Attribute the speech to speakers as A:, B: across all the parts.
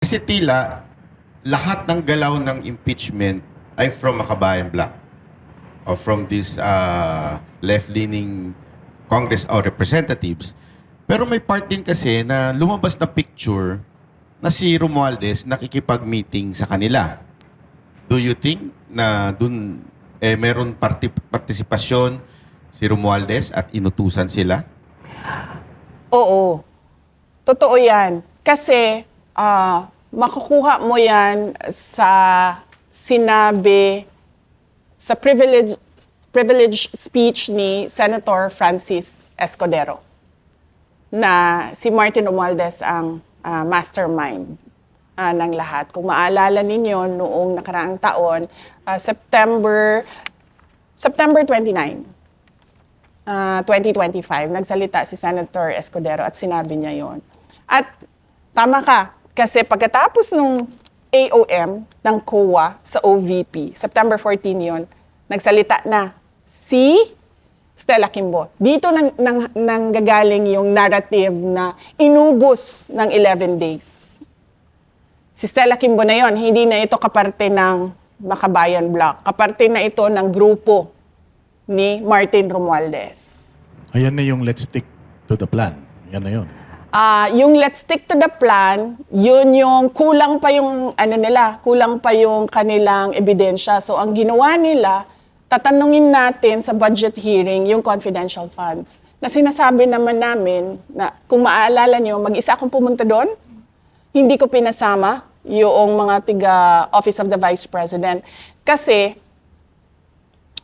A: Kasi tila lahat ng galaw ng impeachment ay from Makabayan Bloc or from this left-leaning Congress or representatives. Pero may part din kasi na lumabas na picture na si Romualdez nakikipag-meeting sa kanila. Do you think na dun meron partisipasyon si Romualdez at inutusan sila?
B: Oo. Totoo yan. Kasi makukuha mo yan sa sinabi sa privilege speech ni Senator Francis Escudero na si Martin Romualdez ang mastermind ng lahat. Kung maalala ninyo, noong nakaraang taon, September 29, 2025, nagsalita si Senator Escudero at sinabi niya yon. At tama ka, kasi pagkatapos nung AOM ng COA sa OVP, September 14 yon, nagsalita na si Stella Kimbo. Dito nanggagaling yung narrative na inubos ng 11 days. Si Stella Kimbo na yon, hindi na ito kaparte ng Makabayan Bloc. Kaparte na ito ng grupo ni Martin Romualdez.
C: Ayan na yung let's stick to the plan. Yan na yun.
B: Yung let's stick to the plan, yun yung kulang pa yung kulang pa yung kanilang ebidensya. So ang ginawa nila, tatanungin natin sa budget hearing yung confidential funds. Na sinasabi naman namin na kung maaalala nyo, mag-isa akong pumunta doon, hindi ko pinasama yung mga tiga Office of the Vice President. Kasi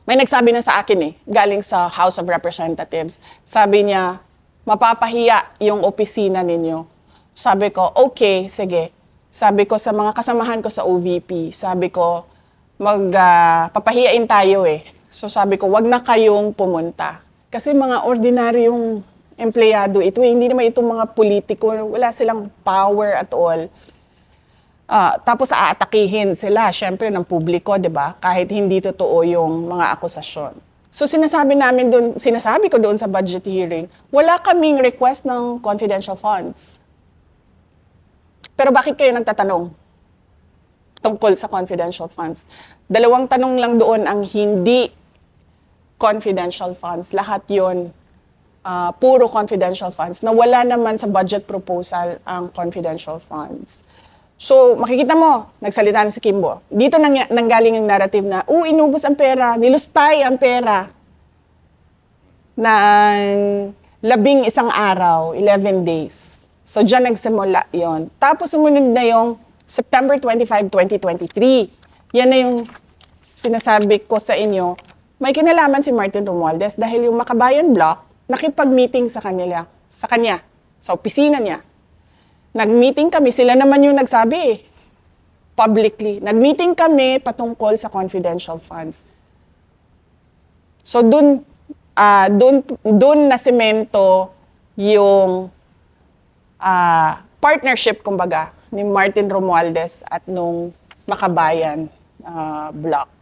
B: may nagsabi na sa akin galing sa House of Representatives. Sabi niya, mapapahiya yung opisina ninyo. Sabi ko, okay, sige. Sabi ko sa mga kasamahan ko sa OVP, sabi ko, papahiyain tayo So sabi ko, wag na kayong pumunta. Kasi mga ordinaryong empleyado ito hindi naman itong mga politiko, wala silang power at all. Tapos aatakihin sila, syempre, ng publiko, di ba? Kahit hindi totoo yung mga akusasyon. So sinasabi ko doon sa budget hearing, wala kaming request ng confidential funds. Pero bakit kayo nagtatanong tungkol sa confidential funds? Dalawang tanong lang doon ang hindi confidential funds. Lahat yon puro confidential funds na wala naman sa budget proposal ang confidential funds. So, makikita mo, nagsalita na si Kimbo. Dito nanggaling ang narrative na, inubos ang pera, nilustay ang pera ng 11 araw, 11 days. So, dyan nagsimula yon. Tapos, sumunod na yung September 25, 2023. Yan na yung sinasabi ko sa inyo, may kinalaman si Martin Romualdez dahil yung Makabayan Bloc nakipag-meeting sa kanya, sa opisina niya. Nag-meeting kami, sila naman yung nagsabi publicly. Nag-meeting kami patungkol sa confidential funds. So dun na semento yung partnership, kumbaga, ni Martin Romualdez at nung Makabayan Bloc.